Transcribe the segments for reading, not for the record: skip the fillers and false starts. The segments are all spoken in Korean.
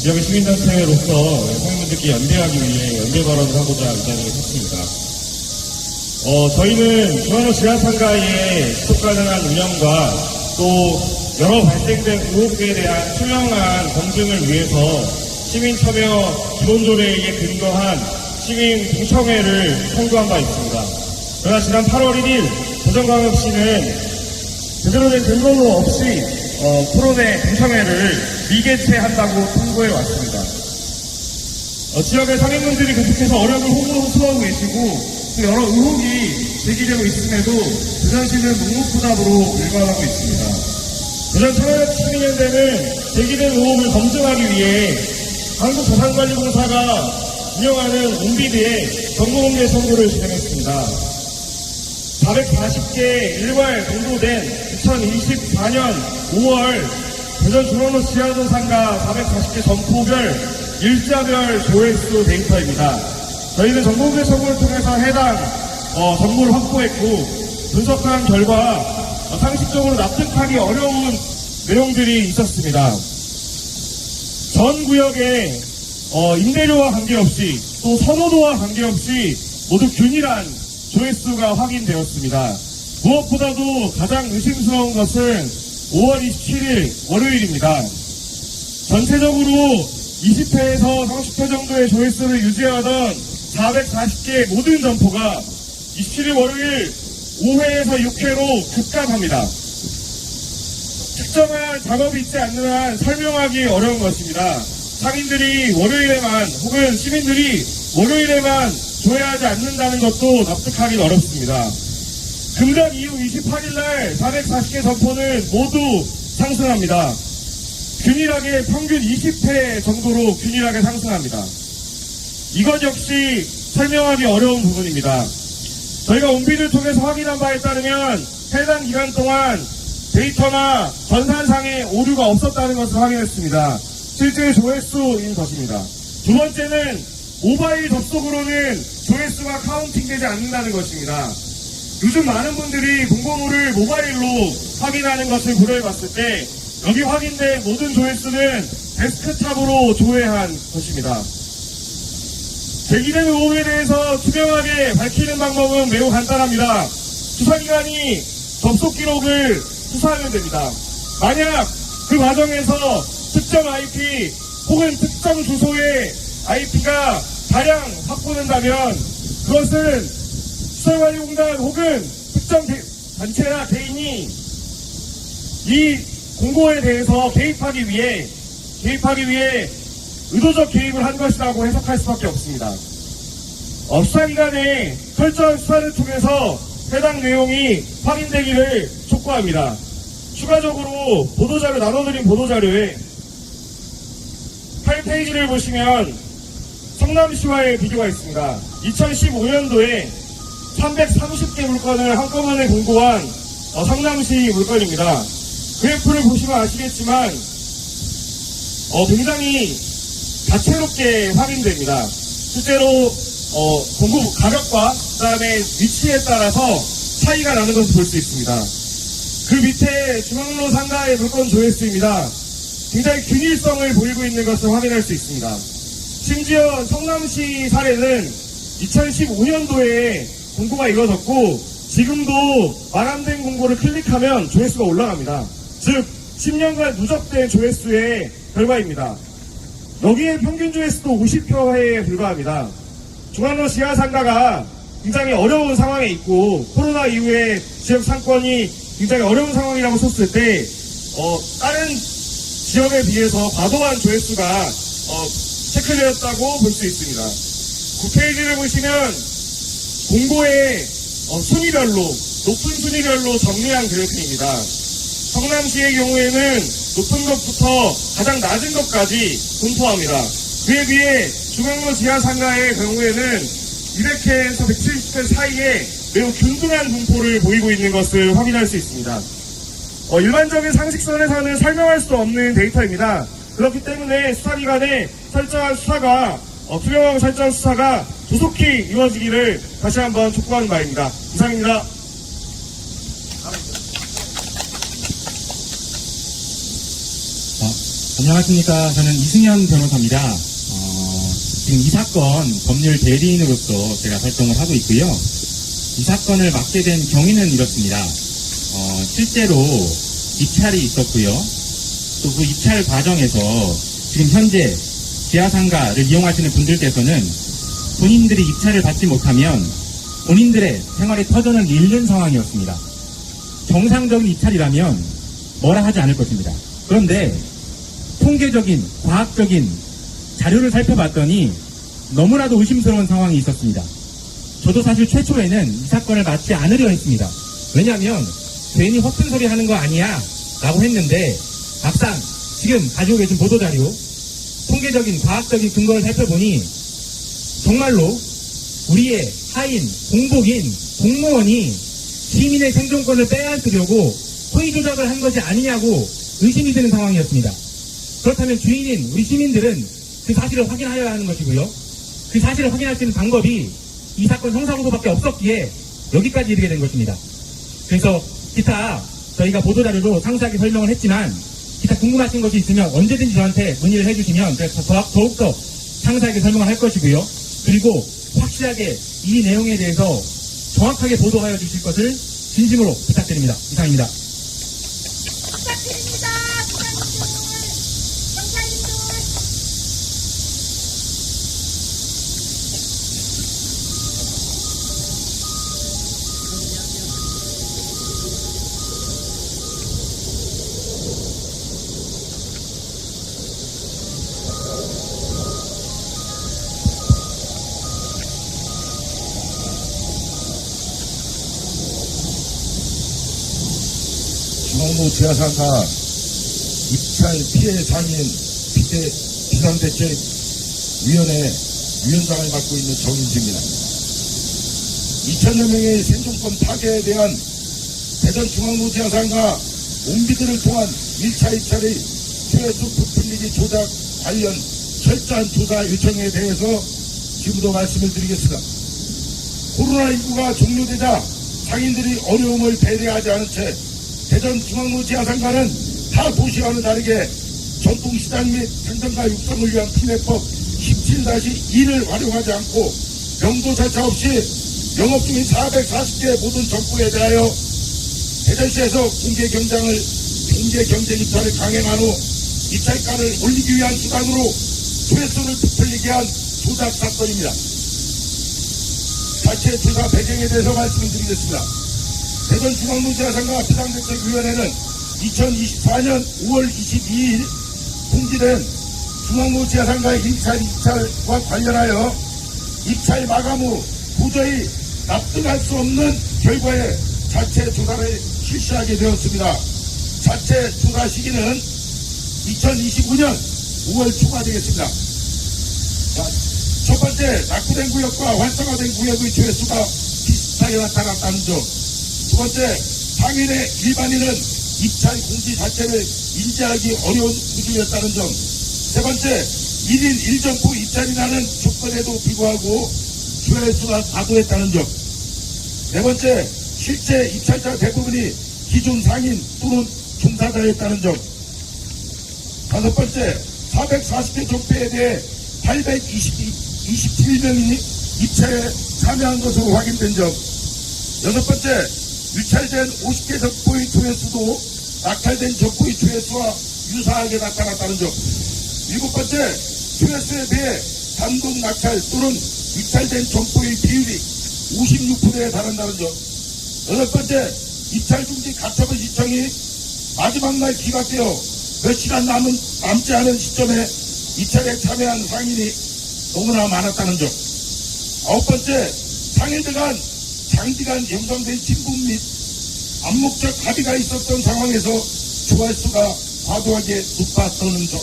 지역의 시민단체로서 상인분들께 연대하기 위해 연대 발언을 하고자 이 자리에 섰습니다. 저희는 중앙로 지하상가의 지속 가능한 운영과 또 여러 발생된 의혹에 대한 투명한 검증을 위해서 시민 참여 기본조례에 근거한 시민 공청회를 선고한 바 있습니다. 그러나 지난 8월 1일 대전광역시는 제대로 된 근거도 없이 토론회 공청회를 미개최한다고 통보해 왔습니다. 지역의 상인분들이 계속해서 어려움을 호소하고 계시고 또 여러 의혹이 제기되고 있음에도 대전시는 묵묵부답으로 일관하고 있습니다. 대전 1972년대는 제기된 의혹을 검증하기 위해 한국자산관리공사가 운영하는 옹비드에 정보공개 선고를 진행했습니다. 440개 일괄 공고된 2024년 5월 대전 중앙로 지하도 상가 440개 점포별 일자별 조회수 데이터입니다. 저희는 정보공개 선고를 통해서 해당 정보를 확보했고 분석한 결과 상식적으로 납득하기 어려운 내용들이 있었습니다. 전 구역에 임대료와 관계없이 또 선호도와 관계없이 모두 균일한 조회수가 확인되었습니다. 무엇보다도 가장 의심스러운 것은 5월 27일 월요일입니다. 전체적으로 20회에서 30회 정도의 조회수를 유지하던 440개 모든 점포가 27일 월요일 5회에서 6회로 급감합니다. 특정한 작업이 있지 않는 한 설명하기 어려운 것입니다. 상인들이 월요일에만 혹은 시민들이 월요일에만 조회하지 않는다는 것도 납득하기 어렵습니다. 금강 이후 28일날 440개 점포는 모두 상승합니다. 균일하게 평균 20회 정도로 균일하게 상승합니다. 이것 역시 설명하기 어려운 부분입니다. 저희가 옹비를 통해서 확인한 바에 따르면 해당 기간 동안 데이터나 전산상의 오류가 없었다는 것을 확인했습니다. 실제 조회수인 것입니다. 두 번째는 모바일 접속으로는 조회수가 카운팅되지 않는다는 것입니다. 요즘 많은 분들이 공고물을 모바일로 확인하는 것을 고려해봤을 때 여기 확인된 모든 조회수는 데스크탑으로 조회한 것입니다. 제기된 의혹에 대해서 투명하게 밝히는 방법은 매우 간단합니다. 수사기관이 접속 기록을 수사하면 됩니다. 만약 그 과정에서 특정 IP 혹은 특정 주소의 IP가 다량 확보된다면 그것은 수사관리공단 혹은 특정 단체나 개인이 이 공고에 대해서 개입하기 위해 의도적 개입을 한 것이라고 해석할 수밖에 없습니다. 수사기관의 철저한 수사를 통해서 해당 내용이 확인되기를 촉구합니다. 추가적으로 보도자료 나눠드린 보도자료에 8페이지를 보시면 성남시와의 비교가 있습니다. 2015년도에 330개 물건을 한꺼번에 공고한 성남시 물건입니다. 그래프를 보시면 아시겠지만 굉장히 다채롭게 확인됩니다. 실제로 공고 가격과 그 다음에 위치에 따라서 차이가 나는 것을 볼 수 있습니다. 그 밑에 중앙로 상가의 물건 조회수입니다. 굉장히 균일성을 보이고 있는 것을 확인할 수 있습니다. 심지어 성남시 사례는 2015년도에 공고가 이루어졌고 지금도 마감된 공고를 클릭하면 조회수가 올라갑니다. 즉 10년간 누적된 조회수의 결과입니다. 여기에 평균 조회수도 50표에 불과합니다. 중앙로 지하상가가 굉장히 어려운 상황에 있고 코로나 이후에 지역 상권이 굉장히 어려운 상황이라고 쳤을 때 다른 지역에 비해서 과도한 조회수가 체크되었다고 볼 수 있습니다. 9페이지를 보시면 공고의 순위별로 높은 순위별로 정리한 그래프입니다. 성남시의 경우에는 높은 것부터 가장 낮은 것까지 분포합니다. 그에 비해 중앙로 지하상가의 경우에는 200회에서 170회 사이에 매우 균등한 분포를 보이고 있는 것을 확인할 수 있습니다. 일반적인 상식선에서는 설명할 수 없는 데이터입니다. 그렇기 때문에 수사기관의 철저한 수사가 투명하고 철저한 수사가 조속히 이루어지기를 다시 한번 촉구하는 바입니다. 이상입니다. 안녕하십니까. 저는 이승현 변호사입니다. 지금 이 사건 법률 대리인으로서 제가 활동을 하고 있고요. 이 사건을 맡게 된 경위는 이렇습니다. 실제로 입찰이 있었고요. 또 그 입찰 과정에서 지금 현재 지하상가를 이용하시는 분들께서는 본인들이 입찰을 받지 못하면 본인들의 생활의 터전을 잃는 상황이었습니다. 정상적인 입찰이라면 뭐라 하지 않을 것입니다. 그런데 통계적인, 과학적인 자료를 살펴봤더니 너무나도 의심스러운 상황이 있었습니다. 저도 사실 최초에는 이 사건을 맡지 않으려 했습니다. 왜냐하면 괜히 허튼 소리 하는 거 아니야 라고 했는데 막상 지금 가지고 계신 보도자료, 통계적인, 과학적인 근거를 살펴보니 정말로 우리의 하인, 공복인, 공무원이 시민의 생존권을 빼앗으려고 허위 조작을 한 것이 아니냐고 의심이 드는 상황이었습니다. 그렇다면 주인인 우리 시민들은 그 사실을 확인하여야 하는 것이고요. 그 사실을 확인할 수 있는 방법이 이 사건 형사고소밖에 없었기에 여기까지 이르게 된 것입니다. 그래서 기타 저희가 보도자료로 상세하게 설명을 했지만 기타 궁금하신 것이 있으면 언제든지 저한테 문의를 해주시면 더욱더 상세하게 설명을 할 것이고요. 그리고 확실하게 이 내용에 대해서 정확하게 보도하여 주실 것을 진심으로 부탁드립니다. 이상입니다. 부탁드립니다. 경찰님들. 중앙로 지하상가 입찰 피해 상인 비상대책위원회 위원장을 맡고 있는 정인수입니다. 2천여 명의 생존권 파괴에 대한 대전 중앙로 지하상가 옹비들을 통한 1차 입찰의 최수 부풀리기 조작 관련 철저한 조사 요청에 대해서 지금부터 말씀을 드리겠습니다. 코로나19가 종료되자 상인들이 어려움을 배려하지 않은 채 대전 중앙로 지하상가는 타 도시와는 다르게 전통시장 및 생산과 육성을 위한 피내법 17-2를 활용하지 않고 명도 절차 없이 영업 중인 440개 모든 점포에 대하여 대전시에서 공개 경쟁 입찰을 강행한 후 입찰가를 올리기 위한 수단으로 조회수를 부풀리게 한 조작 사건입니다. 자체 조사 배경에 대해서 말씀을 드리겠습니다. 대전 중앙로 지하상가 비상대책위원회는 2024년 5월 22일 공지된 중앙로 지하상가의 1차 입찰과 관련하여 입찰 마감 후 도저히 납득할 수 없는 결과에 자체 조사를 실시하게 되었습니다. 자체 조사 시기는 2025년 5월 초가 되겠습니다. 자, 첫 번째, 낙후된 구역과 활성화된 구역의 조회수가 비슷하게 나타났다는 점. 두 번째, 상인의 일반인은 입찰 공지 자체를 인지하기 어려운 구조였다는 점. 세 번째, 1인 1점포 입찰이라는 조건에도 불구하고 조회수가 과도했다는 점. 네 번째, 실제 입찰자 대부분이 기존 상인 또는 종사자였다는 점. 다섯 번째, 440개 점포에 대해 827명이 입찰에 참여한 것으로 확인된 점. 여섯 번째, 유찰된 50개 점포의 조회수도 낙찰된 점포의 조회수와 유사하게 나타났다는 점. 일곱 번째, 조회수에 비해 단독 낙찰 또는 유찰된 점포의 비율이 56%에 달한다는 점. 여덟 번째, 입찰 중지 가처분 신청이 마지막 날 기각되어 몇 시간 남지 않은 시점에 입찰에 참여한 상인이 너무나 많았다는 점. 아홉 번째, 상인들 간 장기간 연관된 친분 및 암묵적 합의가 있었던 상황에서 조회수가 과도하게 높았다는 점.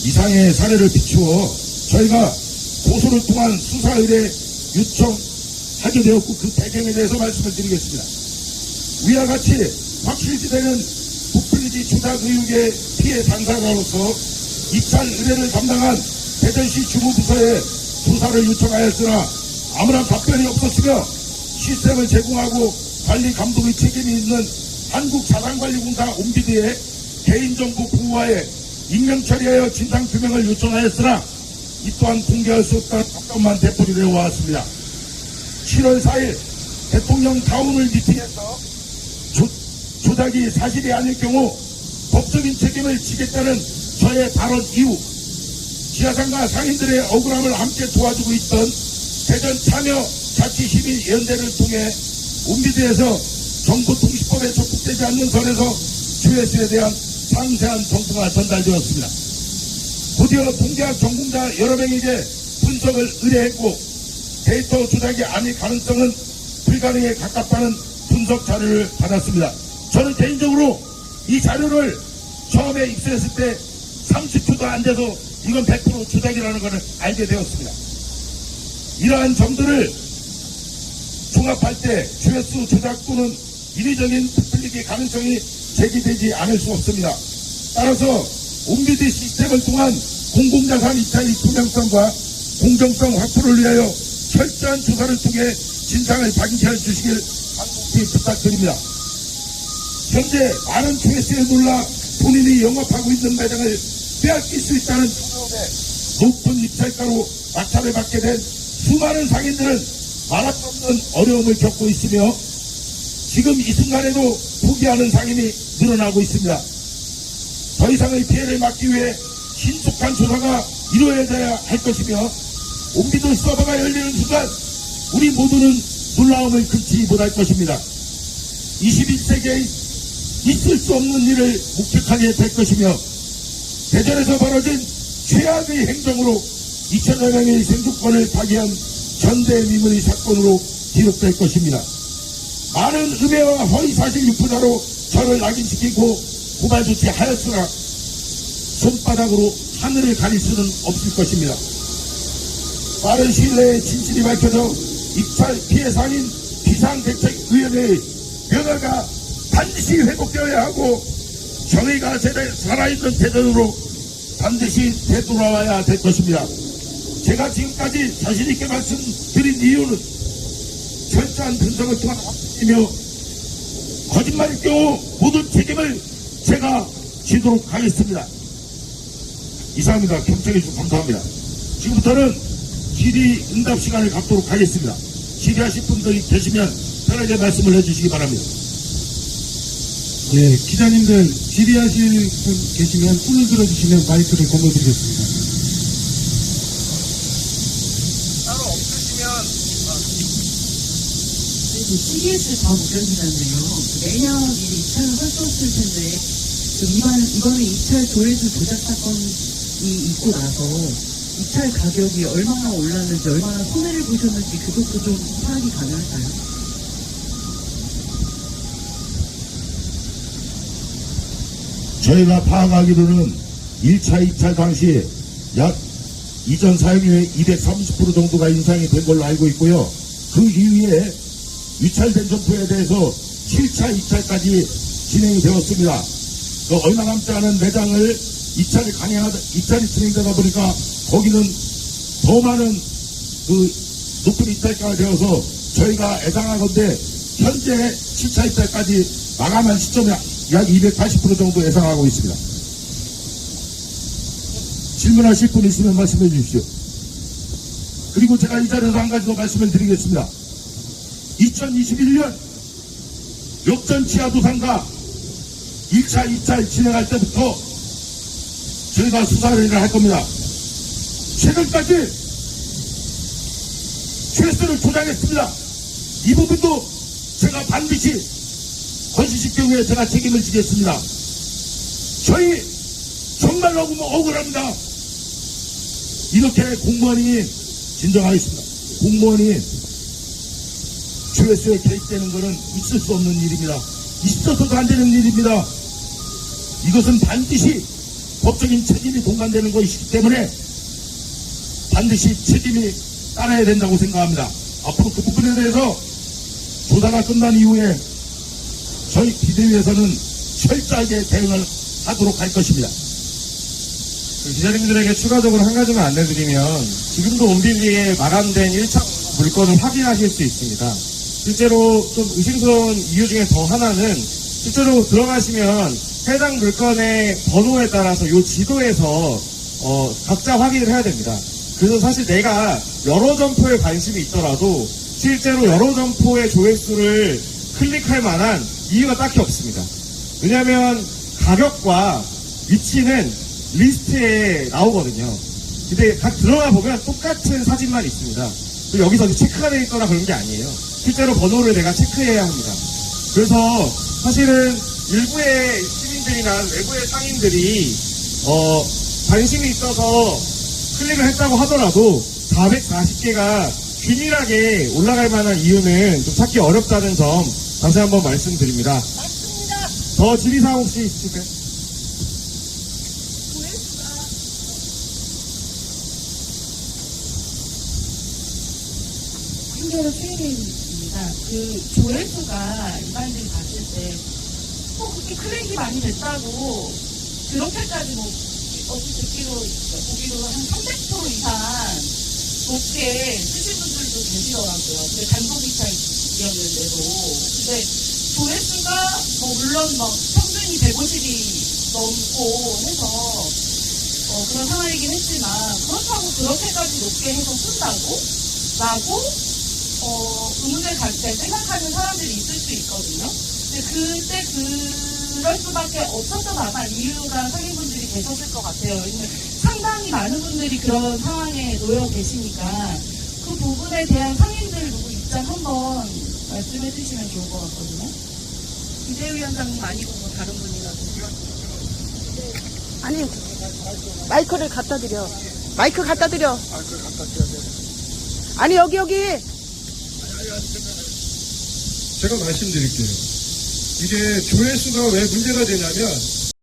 이상의 사례를 비추어 저희가 고소를 통한 수사 의뢰 요청하게 되었고 그 배경에 대해서 말씀을 드리겠습니다. 위와 같이 확실시되는 부풀리지 조작 의혹의 피해 당사자로서 입찰 의뢰를 담당한 대전시 주무부서에 조사를 요청하였으나 아무런 답변이 없었으며 시스템을 제공하고 관리 감독의 책임이 있는 한국자산관리공사 옴비드의 개인정보 보호와에 익명 처리하여 진상규명을 요청하였으나 이 또한 공개할 수 없다는 답변만 되풀이되어 왔습니다. 7월 4일 대통령 타운홀 미팅에서 조작이 사실이 아닐 경우 법적인 책임을 지겠다는 저의 발언 이후 지하상가 상인들의 억울함을 함께 도와주고 있던 대전 참여자치시민연대를 통해 옴비드에서 정보통신법에 적국되지 않는 선에서 조회수에 대한 상세한 정보가 전달되었습니다. 곧이어 동계학 전공자 여러 명에게 분석을 의뢰했고 데이터 조작이 아닐 가능성은 불가능에 가깝다는 분석 자료를 받았습니다. 저는 개인적으로 이 자료를 처음에 입수했을 때 30초도 안 돼서 이건 100% 조작이라는 것을 알게 되었습니다. 이러한 점들을 종합할 때 조회수 조작 또는 인위적인 부풀리기 가능성이 제기되지 않을 수 없습니다. 따라서 옴비드 시스템을 통한 공공자산 입찰의 투명성과 공정성 확보를 위하여 철저한 조사를 통해 진상을 밝혀해 주시길 간곡히 부탁드립니다. 현재 많은 조회수에 놀라 본인이 영업하고 있는 매장을 빼앗길 수 있다는 두려움에 높은 입찰가로 낙찰을 받게 된 수많은 상인들은 말할 수 없는 어려움을 겪고 있으며 지금 이 순간에도 포기하는 상인이 늘어나고 있습니다. 더 이상의 피해를 막기 위해 신속한 조사가 이루어져야 할 것이며 옴비드 서버가 열리는 순간 우리 모두는 놀라움을 금치 못할 것입니다. 21세기에 있을 수 없는 일을 목격하게 될 것이며 대전에서 벌어진 최악의 행정으로 2천여 명의 생존권을 파괴한 전대미문의 사건으로 기록될 것입니다. 많은 음해와 허위사실 유포자로 저를 낙인시키고 고발 조치하였으나 손바닥으로 하늘을 가릴 수는 없을 것입니다. 빠른 시일 내에 진실이 밝혀져 입찰 피해 상인 비상대책위원회의 명예가 반드시 회복되어야 하고 정의가 살아있는 대전으로 반드시 되돌아와야 될 것입니다. 제가 지금까지 자신있게 말씀드린 이유는 철저한 분석을 통한 확인이며 거짓말일 경우 모든 책임을 제가 지도록 하겠습니다. 이상입니다. 경청해 주셔서 감사합니다. 지금부터는 질의 응답 시간을 갖도록 하겠습니다. 질의하실 분들이 계시면 편하게 말씀을 해주시기 바랍니다. 예, 기자님들 질의하실 분 계시면 손을 들어주시면 마이크를 건너드리겠습니다. 따로 없으시면 CBS 다 무전기잖아요. 매년 이 입찰을 할 수 없을 텐데, 이번에 입찰 조회수 조작 사건이 있고 나서 입찰 가격이 얼마나 올랐는지, 얼마나 손해를 보셨는지 그것도 좀 파악이 가능할까요? 저희가 파악하기로는 1차 입찰 당시 약 이전 사용료의 230% 정도가 인상이 된 걸로 알고 있고요. 그 이후에 유찰된 점포에 대해서 7차 입찰까지 진행이 되었습니다. 얼마 남지 않은 매장을 입찰이 진행되다 보니까 거기는 더 많은 높은 입찰가가 되어서 저희가 예상하건대 현재 7차 입찰까지 마감한 시점에 약 280% 정도 예상하고 있습니다. 질문하실 분 있으면 말씀해 주십시오. 그리고 제가 이 자리에서 한 가지 더 말씀을 드리겠습니다. 2021년 역전 지하도상가 1차 입찰 진행할 때부터 저희가 수사를 할 겁니다. 최근까지 최수를 조작했습니다. 이 부분도 제가 반드시 건실식 경우에 제가 책임을 지겠습니다. 저희 정말 억울합니다. 이렇게 공무원이 진정하겠습니다. 공무원이 조회수에 개입되는 것은 있을 수 없는 일입니다. 있어서도 안 되는 일입니다. 이것은 반드시 법적인 책임이 동반되는 것이기 때문에 반드시 책임이 따라야 된다고 생각합니다. 앞으로 그 부분에 대해서 조사가 끝난 이후에 저희 비대위에서는 철저하게 대응을 하도록 할 것입니다. 그 기자님들에게 추가적으로 한 가지만 안내드리면 지금도 온빌리에 마감된 1차 물건을 확인하실 수 있습니다. 실제로 좀 의심스러운 이유 중에 더 하나는 실제로 들어가시면 해당 물건의 번호에 따라서 이 지도에서 각자 확인을 해야 됩니다. 그래서 사실 내가 여러 점포에 관심이 있더라도 실제로 여러 점포의 조회수를 클릭할 만한 이유가 딱히 없습니다. 왜냐하면 가격과 위치는 리스트에 나오거든요. 근데 각 들어가 보면 똑같은 사진만 있습니다. 그리고 여기서 체크가 되어 있거나 그런 게 아니에요. 실제로 번호를 내가 체크해야 합니다. 그래서 사실은 일부의 시민들이나 외부의 상인들이 관심이 있어서 클릭을 했다고 하더라도 440개가 균일하게 올라갈 만한 이유는 좀 찾기 어렵다는 점 다시 한번 말씀드립니다. 맞습니다. 더 질의사항 혹시 있을까요? 한겨로 최혜림입니다. 그 조회수가 일반인들이 봤을 때 그렇게 클릭이 많이 됐다고 그렇게까지 어찌 보기로 한 300% 이상 높게 쓰신 분들도 계시더라고요. 근데 단독 입찰이었는데도. 근데 조회수가 물론 평균이 150이 넘고 해서 그런 상황이긴 했지만 그렇다고 그렇게까지 높게 해서 쓴다고? 라고 의문을 갖게 생각하는 사람들이 있을 수 있거든요. 근데 그때 그럴 수밖에 없었던 아마 이유가 상인분들이 계셨을 것 같아요. 왜냐면 상당히 많은 분들이 그런 상황에 놓여 계시니까 그 부분에 대한 상인들 누구 입장 한번 말씀해 주시면 좋을 것 같거든요. 비대위원장님 아니고 다른 분이라도. 아니, 마이크를 갖다 드려. 마이크 갖다 드려. 아니, 여기. 제가 말씀드릴게요. 이게 조회수가 왜 문제가 되냐면